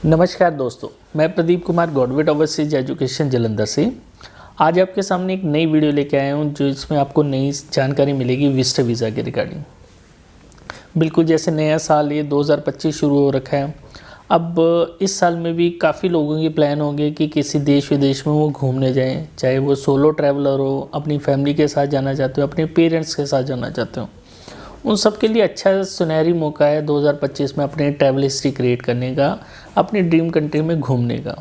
नमस्कार दोस्तों, मैं Pradeep Kumar government overseas education Jalandhar से आज आपके सामने एक नई वीडियो लेके आया हूं जो इसमें आपको नई जानकारी मिलेगी विजिटर वीज़ा के रिगार्डिंग। बिल्कुल जैसे नया साल ये 2025 शुरू हो रखा है। अब इस साल में भी काफ़ी लोगों के प्लान होंगे कि किसी देश विदेश में वो घूमने जाएँ, चाहे वो सोलो ट्रैवलर हो, अपनी फैमिली के साथ जाना चाहते हो, अपने पेरेंट्स के साथ जाना चाहते हो। उन सब के लिए अच्छा सुनहरी मौका है 2025 में अपने ट्रैवल हिस्ट्री क्रिएट करने का, अपनी ड्रीम कंट्री में घूमने का।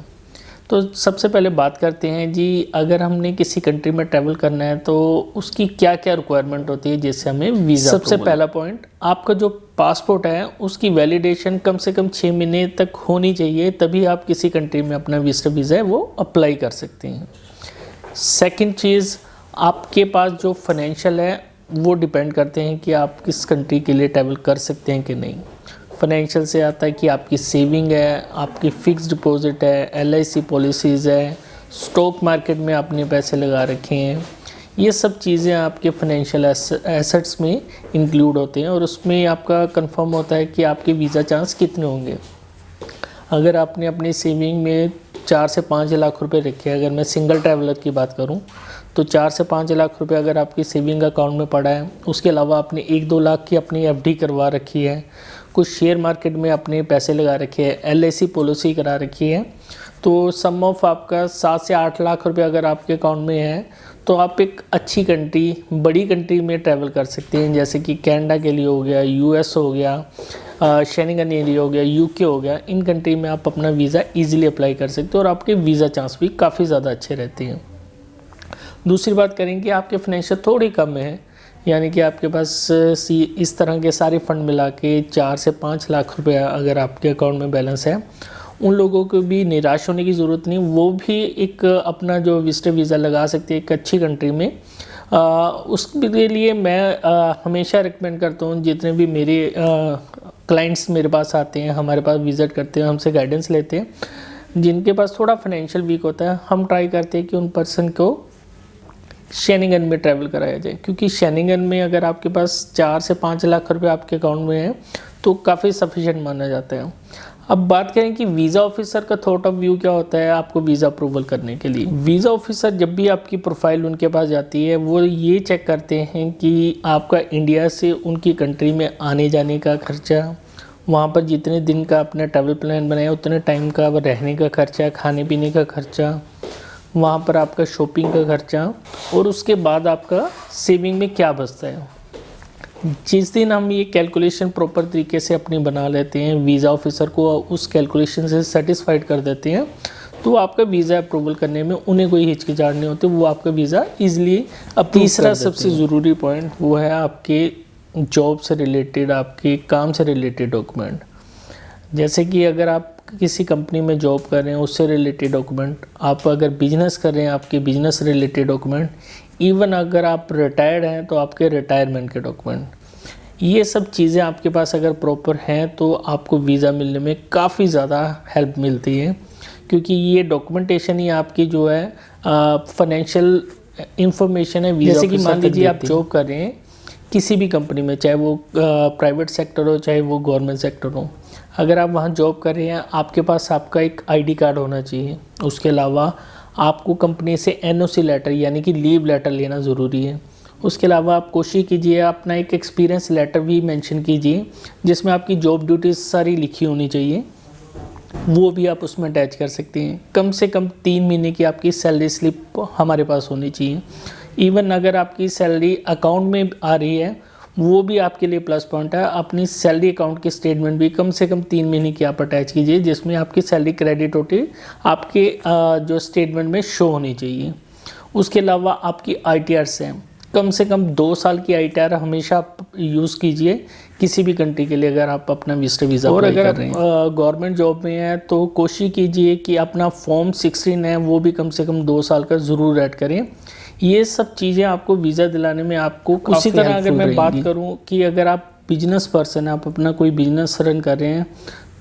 तो सबसे पहले बात करते हैं जी, अगर हमने किसी कंट्री में ट्रैवल करना है तो उसकी क्या क्या रिक्वायरमेंट होती है जिससे हमें वीज़ा। सबसे पहला पॉइंट, आपका जो पासपोर्ट है उसकी वैलिडेशन कम से कम 6 महीने तक होनी चाहिए, तभी आप किसी कंट्री में अपना विजिटर वीज़ा है वो अप्लाई कर सकते हैं। सेकेंड चीज़, आपके पास जो फाइनेंशियल है वो डिपेंड करते हैं कि आप किस कंट्री के लिए ट्रैवल कर सकते हैं कि नहीं। फाइनेंशियल से आता है कि आपकी सेविंग है, आपकी फ़िक्स डिपॉजिट है, LIC पॉलिसीज़ है, स्टॉक मार्केट में आपने पैसे लगा रखे हैं। ये सब चीज़ें आपके फाइनेंशियल एसेट्स में इंक्लूड होते हैं और उसमें आपका कंफर्म होता है कि आपके वीज़ा चांस कितने होंगे। अगर आपने अपनी सेविंग में 4 से 5 लाख रुपए रखे हैं, अगर मैं सिंगल ट्रैवलर की बात करूं तो 4 से 5 लाख रुपए अगर आपकी सेविंग अकाउंट में पड़ा है, उसके अलावा आपने 1-2 लाख की अपनी FD करवा रखी है, कुछ शेयर मार्केट में अपने पैसे लगा रखे हैं, LIC पॉलिसी करा रखी है, तो सम ऑफ आपका 7 से 8 लाख रुपए अगर आपके अकाउंट में है तो आप एक अच्छी कंट्री, बड़ी कंट्री में ट्रैवल कर सकते हैं। जैसे कि कनाडा के लिए हो गया, US हो गया, शेंगन एरिया हो गया, UK हो गया। इन कंट्री में आप अपना वीज़ा इजीली अप्लाई कर सकते हो और आपके वीज़ा चांस भी काफ़ी ज़्यादा अच्छे रहते हैं। दूसरी बात करें कि आपके फाइनेंशियल थोड़ी कम है, यानी कि आपके पास इस तरह के सारे फंड मिला के 4 से 5 लाख रुपया अगर आपके अकाउंट में बैलेंस है, उन लोगों को भी निराश होने की ज़रूरत नहीं। वो भी एक अपना जो विजिटर वीज़ा लगा सकते हैं एक अच्छी कंट्री में। उसके लिए मैं हमेशा रिकमेंड करता हूँ, जितने भी मेरे क्लाइंट्स मेरे पास आते हैं, हमारे पास विज़िट करते हैं, हमसे गाइडेंस लेते हैं, जिनके पास थोड़ा फाइनेंशियल वीक होता है, हम ट्राई करते हैं कि उन पर्सन को शेनिंगन में ट्रैवल कराया जाए। क्योंकि शेनिंगन में अगर आपके पास 4 से 5 लाख रुपए आपके अकाउंट में है तो काफ़ी सफिशिएंट माना जाता है। अब बात करें कि वीज़ा ऑफिसर का थॉट ऑफ व्यू क्या होता है आपको वीज़ा अप्रूवल करने के लिए। वीज़ा ऑफिसर जब भी आपकी प्रोफाइल उनके पास जाती है, वो ये चेक करते हैं कि आपका इंडिया से उनकी कंट्री में आने जाने का खर्चा, वहाँ पर जितने दिन का अपना ट्रैवल प्लान बनाया उतने टाइम का रहने का खर्चा, खाने पीने का खर्चा, वहाँ पर आपका शॉपिंग का खर्चा, और उसके बाद आपका सेविंग में क्या बचता है। जिस दिन हम ये कैलकुलेशन प्रॉपर तरीके से अपनी बना लेते हैं, वीज़ा ऑफिसर को उस कैलकुलेशन से सेटिस्फाइड कर देते हैं, तो आपका वीज़ा अप्रूवल करने में उन्हें कोई हिचकिचाहट नहीं होती, वो आपका वीज़ा ईजिली। अब तीसरा सबसे ज़रूरी पॉइंट वो है आपके जॉब से रिलेटेड, आपके काम से रिलेटेड डॉक्यूमेंट। जैसे कि अगर आप किसी कंपनी में जॉब कर रहे हैं उससे रिलेटेड डॉक्यूमेंट, आप अगर बिजनेस कर रहे हैं आपके बिजनेस रिलेटेड डॉक्यूमेंट, इवन अगर आप रिटायर्ड हैं तो आपके रिटायरमेंट के डॉक्यूमेंट, ये सब चीज़ें आपके पास अगर प्रॉपर हैं तो आपको वीज़ा मिलने में काफ़ी ज़्यादा हेल्प मिलती है। क्योंकि ये डॉक्यूमेंटेशन ही आपकी जो है फाइनेंशियल इंफॉर्मेशन है। जैसे कि मान लीजिए आप जॉब कर रहे हैं किसी भी कंपनी में, चाहे वो प्राइवेट सेक्टर हो चाहे वो गवर्नमेंट सेक्टर हो, अगर आप वहाँ जॉब कर रहे हैं आपके पास आपका एक ID कार्ड होना चाहिए। उसके अलावा आपको कंपनी से NOC लेटर यानी कि लीव लेटर लेना ज़रूरी है। उसके अलावा आप कोशिश कीजिए अपना एक एक्सपीरियंस लेटर भी मेंशन कीजिए जिसमें आपकी जॉब ड्यूटीज़ सारी लिखी होनी चाहिए, वो भी आप उसमें अटैच कर सकते हैं। कम से कम 3 महीने की आपकी सैलरी स्लिप हमारे पास होनी चाहिए। इवन अगर आपकी सैलरी अकाउंट में आ रही है वो भी आपके लिए प्लस पॉइंट है। अपनी सैलरी अकाउंट की स्टेटमेंट भी कम से कम 3 महीने की आप अटैच कीजिए, जिसमें आपकी सैलरी क्रेडिट होती आपके जो स्टेटमेंट में शो होनी चाहिए। उसके अलावा आपकी ITRs हैं, कम से कम 2 साल की ITR हमेशा आप यूज़ कीजिए किसी भी कंट्री के लिए अगर आप अपना विजिटर वीज़ा अप्लाई कर रहे हैं। गवर्नमेंट जॉब में है तो कोशिश कीजिए कि अपना फॉर्म 16 है वो भी कम से कम 2 साल का ज़रूर ऐड करें। ये सब चीज़ें आपको वीज़ा दिलाने में आपको उसी तरह अगर मैं बात करूं कि अगर आप बिजनेस पर्सन हैं, आप अपना कोई बिजनेस रन कर रहे हैं,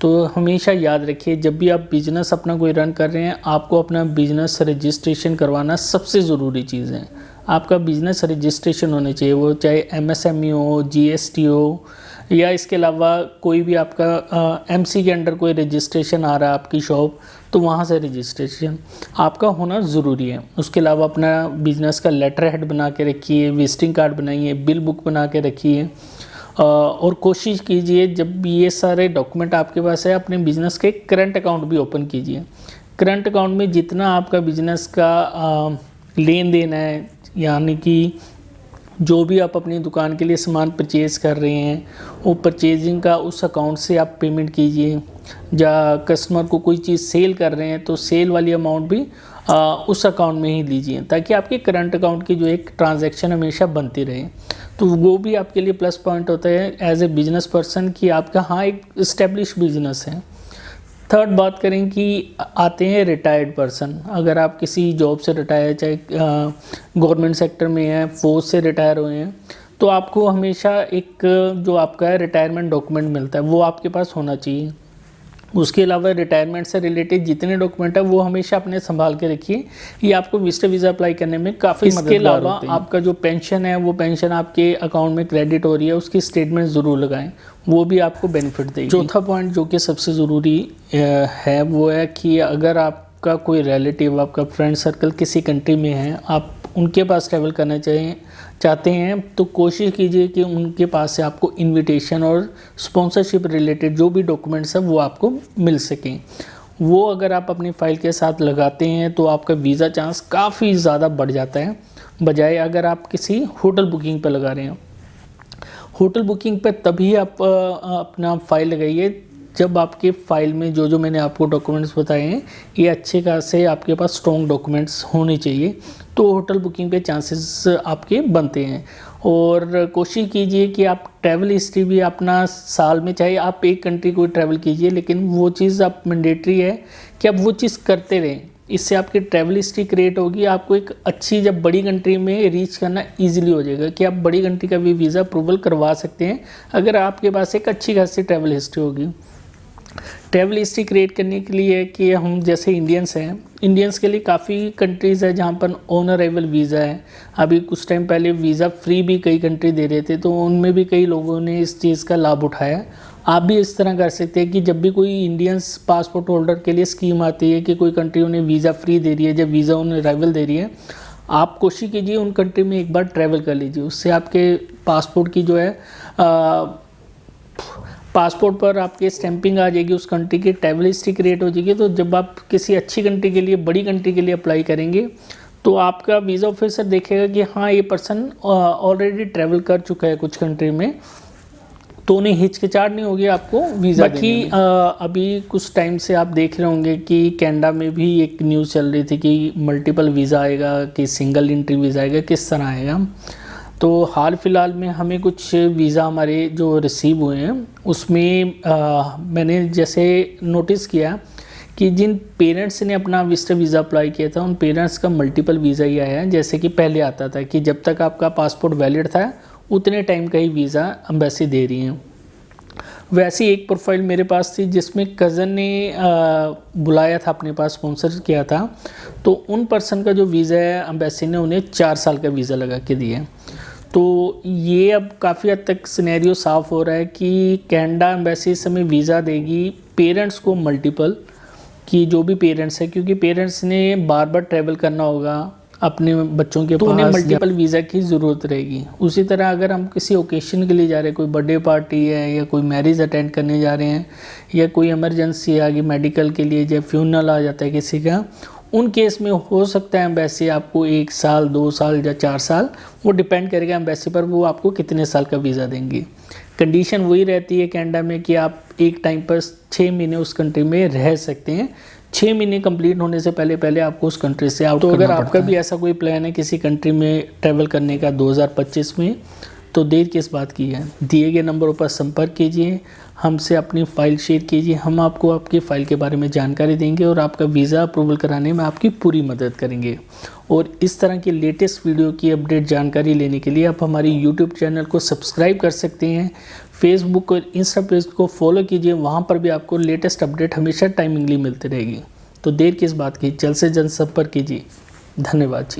तो हमेशा याद रखिए जब भी आप बिज़नेस अपना कोई रन कर रहे हैं आपको अपना बिज़नेस रजिस्ट्रेशन करवाना सबसे ज़रूरी चीज़ है। आपका बिज़नेस रजिस्ट्रेशन होना चाहिए, वो चाहे MSME हो, GST हो या इसके अलावा कोई भी आपका एमसी के अंडर कोई रजिस्ट्रेशन आ रहा है आपकी शॉप, तो वहाँ से रजिस्ट्रेशन आपका होना ज़रूरी है। उसके अलावा अपना बिजनेस का लेटर हेड बना के रखिए, विजिटिंग कार्ड बनाइए, बिल बुक बना के रखिए, और कोशिश कीजिए जब ये सारे डॉक्यूमेंट आपके पास है अपने बिजनेस के करंट अकाउंट भी ओपन कीजिए। करंट अकाउंट में जितना आपका बिजनेस का लेन देन है, यानी कि जो भी आप अपनी दुकान के लिए सामान परचेज़ कर रहे हैं वो परचेजिंग का उस अकाउंट से आप पेमेंट कीजिए। या कस्टमर को कोई चीज़ सेल कर रहे हैं तो सेल वाली अमाउंट भी उस अकाउंट में ही लीजिए, ताकि आपके करंट अकाउंट की जो एक ट्रांजैक्शन हमेशा बनती रहे। तो वो भी आपके लिए प्लस पॉइंट होता है एज ए बिजनेस पर्सन कि आपका हाँ एक इस्टेब्लिश बिजनेस है। थर्ड बात करें कि आते हैं रिटायर्ड पर्सन। अगर आप किसी जॉब से रिटायर, चाहे गवर्नमेंट सेक्टर में है, फौज से रिटायर हुए हैं, तो आपको हमेशा एक जो आपका है रिटायरमेंट डॉक्यूमेंट मिलता है वो आपके पास होना चाहिए। उसके अलावा रिटायरमेंट से रिलेटेड जितने डॉक्यूमेंट है वो हमेशा अपने संभाल के रखिए, ये आपको विजिटर वीज़ा अप्लाई करने में काफ़ी मददगार होती है। इसके अलावा आपका जो पेंशन है वो पेंशन आपके अकाउंट में क्रेडिट हो रही है उसकी स्टेटमेंट ज़रूर लगाएं, वो भी आपको बेनिफिट देगी। चौथा पॉइंट जो कि सबसे ज़रूरी है वो है कि अगर आपका कोई रिलेटिव, आपका फ्रेंड सर्कल किसी कंट्री में है, आप उनके पास ट्रैवल करना चाहते हैं, तो कोशिश कीजिए कि उनके पास से आपको इनविटेशन और स्पॉन्सरशिप रिलेटेड जो भी डॉक्यूमेंट्स हैं वो आपको मिल सकें। वो अगर आप अपनी फ़ाइल के साथ लगाते हैं तो आपका वीज़ा चांस काफ़ी ज़्यादा बढ़ जाता है, बजाय अगर आप किसी होटल बुकिंग पर लगा रहे हैं। होटल बुकिंग पे तभी आप अपना फ़ाइल लगाइए जब आपके फ़ाइल में जो मैंने आपको डॉक्यूमेंट्स बताए हैं ये अच्छे खासे आपके पास स्ट्रॉन्ग डॉक्यूमेंट्स होने चाहिए, तो होटल बुकिंग पे चांसेस आपके बनते हैं। और कोशिश कीजिए कि आप ट्रैवल हिस्ट्री भी अपना साल में, चाहे आप एक कंट्री को ट्रैवल कीजिए, लेकिन वो चीज़ आप मैंडेटरी है कि आप वो चीज़ करते रहें। इससे आपकी ट्रैवल हिस्ट्री क्रिएट होगी, आपको एक अच्छी जब बड़ी कंट्री में रीच करना इजीली हो जाएगा कि आप बड़ी कंट्री का भी वीज़ा अप्रूवल करवा सकते हैं अगर आपके पास एक अच्छी खासी ट्रैवल हिस्ट्री होगी। ट्रैवल हिस्ट्री क्रिएट करने के लिए कि हम जैसे इंडियंस हैं, इंडियंस के लिए काफ़ी कंट्रीज़ है जहाँ पर ऑन अराइवल वीज़ा है। अभी कुछ टाइम पहले वीज़ा फ्री भी कई कंट्री दे रहे थे, तो उनमें भी कई लोगों ने इस चीज़ का लाभ उठाया। आप भी इस तरह कर सकते हैं कि जब भी कोई इंडियंस पासपोर्ट होल्डर के लिए स्कीम आती है कि कोई कंट्री उन्हें वीज़ा फ्री दे रही है, जब वीज़ा उन्हें अराइवल दे रही है, आप कोशिश कीजिए उन कंट्री में एक बार ट्रैवल कर लीजिए। उससे आपके पासपोर्ट की जो है पासपोर्ट पर आपके स्टैंपिंग आ जाएगी, उस कंट्री की ट्रैवल हिस्ट्री क्रिएट हो जाएगी। तो जब आप किसी अच्छी कंट्री के लिए, बड़ी कंट्री के लिए अप्लाई करेंगे तो आपका वीज़ा ऑफिसर देखेगा कि हाँ ये पर्सन ऑलरेडी ट्रैवल कर चुका है कुछ कंट्री में, तो उन्हें हिचकिचाहट नहीं होगी आपको वीज़ा देने में। अभी कुछ टाइम से आप देख रहे होंगे कि कनाडा में भी एक न्यूज़ चल रही थी कि मल्टीपल वीज़ा आएगा कि सिंगल एंट्री वीज़ा आएगा, किस तरह आएगा। तो हाल फिलहाल में हमें कुछ वीज़ा हमारे जो रिसीव हुए हैं उसमें मैंने जैसे नोटिस किया कि जिन पेरेंट्स ने अपना विजिटर वीज़ा अप्लाई किया था उन पेरेंट्स का मल्टीपल वीज़ा ही आया है। जैसे कि पहले आता था कि जब तक आपका पासपोर्ट वैलिड था उतने टाइम का ही वीज़ा एम्बेसी दे रही हैं। वैसी एक प्रोफाइल मेरे पास थी जिसमें कज़न ने बुलाया था अपने पास, स्पॉन्सर किया था, तो उन पर्सन का जो वीज़ा है एम्बेसी ने उन्हें 4 साल का वीज़ा लगा के दिया। तो ये अब काफ़ी हद तक सिनेरियो साफ़ हो रहा है कि कनाडा एम्बेसी इस समय वीज़ा देगी पेरेंट्स को मल्टीपल, कि जो भी पेरेंट्स है, क्योंकि पेरेंट्स ने बार बार ट्रैवल करना होगा अपने बच्चों के पास, तो उन्हें मल्टीपल वीज़ा की ज़रूरत रहेगी। उसी तरह अगर हम किसी ओकेशन के लिए जा रहे हैं, कोई बर्थडे पार्टी है या कोई मैरिज अटेंड करने जा रहे हैं या कोई इमरजेंसी आ गई मेडिकल के लिए, या फ्यूनरल आ जाता है किसी का, उन केस में हो सकता है एम्बेसी आपको 1 साल, 2 साल या 4 साल, वो डिपेंड करेगा एम्बेसी पर, वो आपको कितने साल का वीज़ा देंगे। कंडीशन वही रहती है कनाडा में कि आप एक टाइम पर 6 महीने उस कंट्री में रह सकते हैं। 6 महीने कंप्लीट होने से पहले आपको उस कंट्री से आउट करना पड़ता है। तो अगर आपका भी ऐसा कोई प्लान है किसी कंट्री में ट्रैवल करने का 2025 में, तो देर किस बात की है, दिए गए नंबरों पर संपर्क कीजिए, हमसे अपनी फ़ाइल शेयर कीजिए, हम आपको आपकी फ़ाइल के बारे में जानकारी देंगे और आपका वीज़ा अप्रूवल कराने में आपकी पूरी मदद करेंगे। और इस तरह की लेटेस्ट वीडियो की अपडेट जानकारी लेने के लिए आप हमारी यूट्यूब चैनल को सब्सक्राइब कर सकते हैं। फेसबुक और इंस्टा पेज को फॉलो कीजिए, वहाँ पर भी आपको लेटेस्ट अपडेट हमेशा टाइमिंगली मिलती रहेगी। तो देर किस बात की, जल्द से जल्द संपर्क कीजिए। धन्यवाद जी।